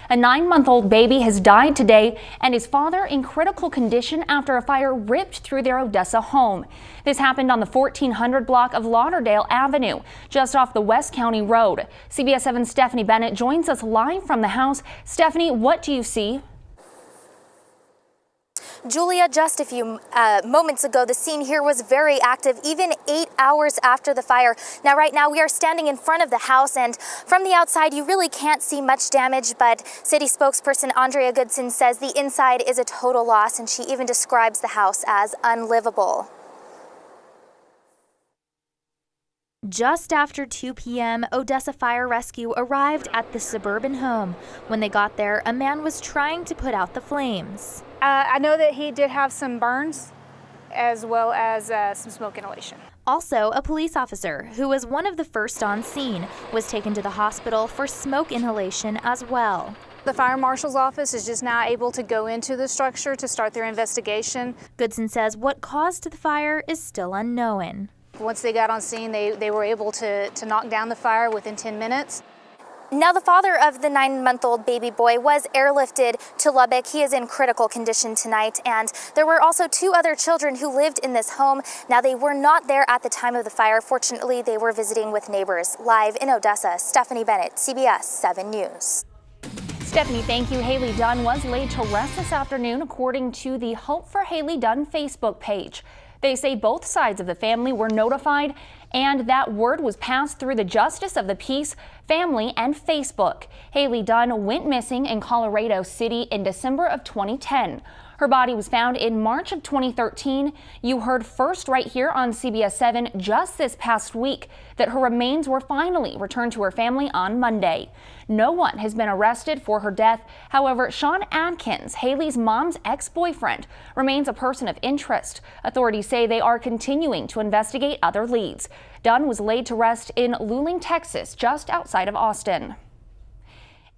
A 9-month-old baby has died today and his father in critical condition after a fire ripped through their Odessa home. This happened on the 1400 block of Lauderdale Avenue, just off the West County Road. CBS 7's Stephanie Bennett joins us live from the house. Stephanie, what do you see? Julia, just a few moments ago, the scene here was very active, even 8 hours after the fire. Now, right now, we are standing in front of the house, and from the outside, you really can't see much damage, but city spokesperson Andrea Goodson says the inside is a total loss, and she even describes the house as unlivable. Just after 2 p.m., Odessa Fire Rescue arrived at the suburban home. When they got there, a man was trying to put out the flames. I know that he did have some burns as well as some smoke inhalation. Also, a police officer, who was one of the first on scene, was taken to the hospital for smoke inhalation as well. The fire marshal's office is just now able to go into the structure to start their investigation. Goodson says what caused the fire is still unknown. Once they got on scene, they were able to knock down the fire within 10 minutes. Now, the father of the 9-month-old baby boy was airlifted to Lubbock. He is in critical condition tonight, and there were also 2 other children who lived in this home. Now, they were not there at the time of the fire. Fortunately, they were visiting with neighbors. Live in Odessa, Stephanie Bennett, CBS 7 News. Stephanie, thank you. Haley Dunn was laid to rest this afternoon, according to the Hope for Haley Dunn Facebook page. They say both sides of the family were notified and that word was passed through the Justice of the Peace, family, and Facebook. Haley Dunn went missing in Colorado City in December of 2010. Her body was found in March of 2013. You heard first right here on CBS 7 just this past week that her remains were finally returned to her family on Monday. No one has been arrested for her death. However, Sean Adkins, Haley's mom's ex-boyfriend, remains a person of interest. Authorities say they are continuing to investigate other leads. Dunn was laid to rest in Luling, Texas, just outside of Austin.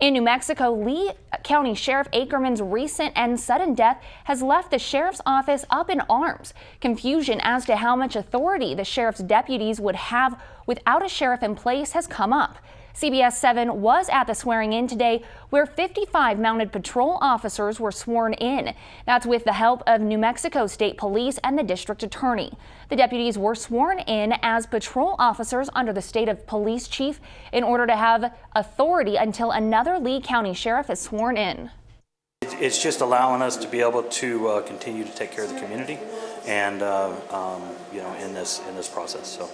In New Mexico, Lee County Sheriff Ackerman's recent and sudden death has left the sheriff's office up in arms. Confusion as to how much authority the sheriff's deputies would have without a sheriff in place has come up. CBS 7 was at the swearing-in today, where 55 mounted patrol officers were sworn in. That's with the help of New Mexico State Police and the district attorney. The deputies were sworn in as patrol officers under the state of police chief in order to have authority until another Lee County sheriff is sworn in. It's just allowing us to be able to continue to take care of the community and in this process. So.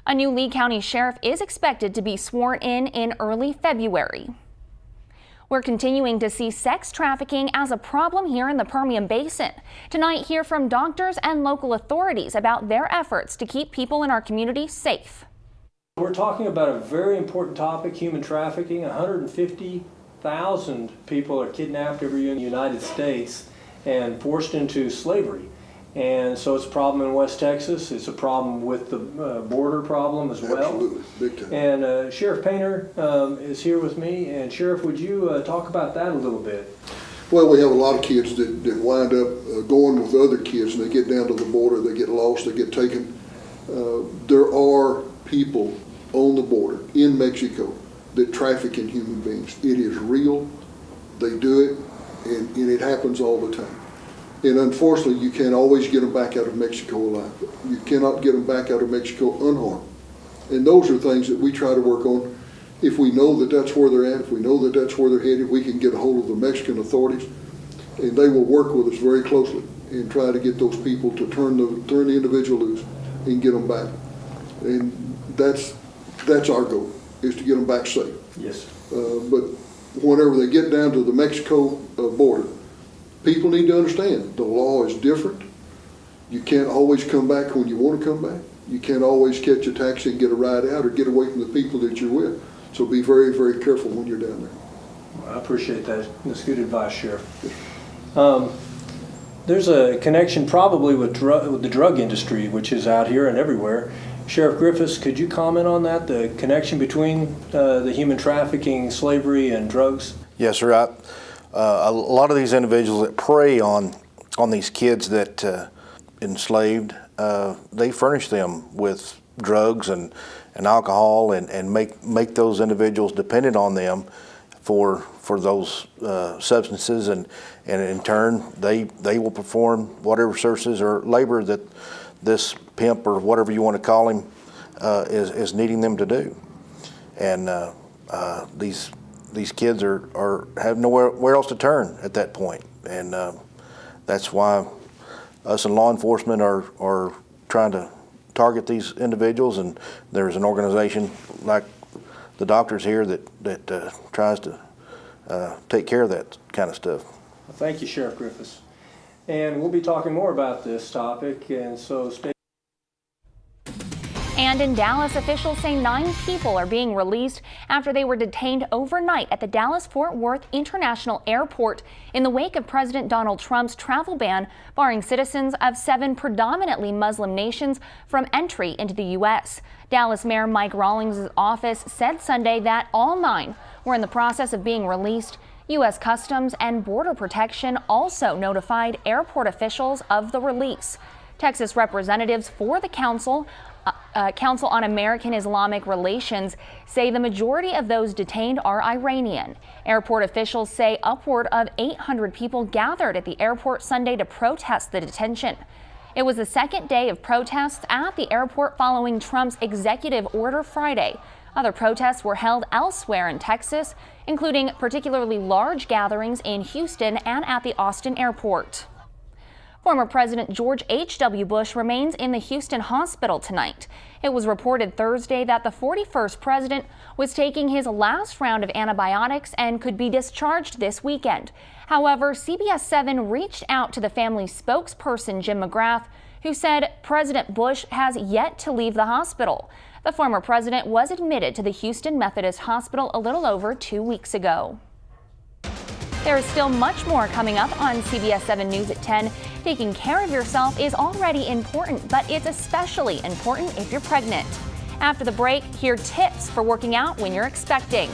A new Lee County sheriff is expected to be sworn in early February. We're continuing to see sex trafficking as a problem here in the Permian Basin. Tonight, hear from doctors and local authorities about their efforts to keep people in our community safe. We're talking about a very important topic, human trafficking. 150,000 people are kidnapped every year in the United States and forced into slavery. And so it's a problem in West Texas. It's a problem with the border problem as well. Absolutely, big time. And Sheriff Painter is here with me. And Sheriff, would you talk about that a little bit? Well, we have a lot of kids that wind up going with other kids, and they get down to the border, they get lost, they get taken. There are people on the border in Mexico that traffic in human beings. It is real. They do it, and it happens all the time. And unfortunately, you can't always get them back out of Mexico alive. You cannot get them back out of Mexico unharmed. And those are things that we try to work on. If we know that that's where they're at, if we know that that's where they're headed, we can get a hold of the Mexican authorities, and they will work with us very closely and try to get those people to turn the individual loose and get them back. And that's our goal, is to get them back safe. Yes. But whenever they get down to the Mexico border, people need to understand the law is different. You can't always come back when you want to come back. You can't always catch a taxi and get a ride out or get away from the people that you're with. So be very, very careful when you're down there. I appreciate that. That's good advice, Sheriff. There's a connection probably with the drug industry, which is out here and everywhere. Sheriff Griffiths, could you comment on that, the connection between the human trafficking, slavery, and drugs? Yes, sir. A lot of these individuals that prey on these kids that enslaved, they furnish them with drugs and alcohol and make those individuals dependent on them for those substances, and in turn they will perform whatever services or labor that this pimp or whatever you want to call him is needing them to do. And these kids have nowhere else to turn at that point, and that's why us in law enforcement are trying to target these individuals, and there's an organization like the doctors here that tries to take care of that kind of stuff. Thank you, Sheriff Griffiths. And we'll be talking more about this topic, and so stay. And in Dallas, officials say 9 people are being released after they were detained overnight at the Dallas-Fort Worth International Airport in the wake of President Donald Trump's travel ban, barring citizens of 7 predominantly Muslim nations from entry into the U.S. Dallas Mayor Mike Rawlings' office said Sunday that all 9 were in the process of being released. U.S. Customs and Border Protection also notified airport officials of the release. Texas representatives for the Council on American Islamic Relations say the majority of those detained are Iranian. Airport officials say upward of 800 people gathered at the airport Sunday to protest the detention. It was the second day of protests at the airport following Trump's executive order Friday. Other protests were held elsewhere in Texas, including particularly large gatherings in Houston and at the Austin airport. Former President George H.W. Bush remains in the Houston hospital tonight. It was reported Thursday that the 41st president was taking his last round of antibiotics and could be discharged this weekend. However, CBS 7 reached out to the family's spokesperson, Jim McGrath, who said President Bush has yet to leave the hospital. The former president was admitted to the Houston Methodist Hospital a little over 2 weeks ago. There is still much more coming up on CBS 7 News at 10. Taking care of yourself is already important, but it's especially important if you're pregnant. After the break, hear tips for working out when you're expecting.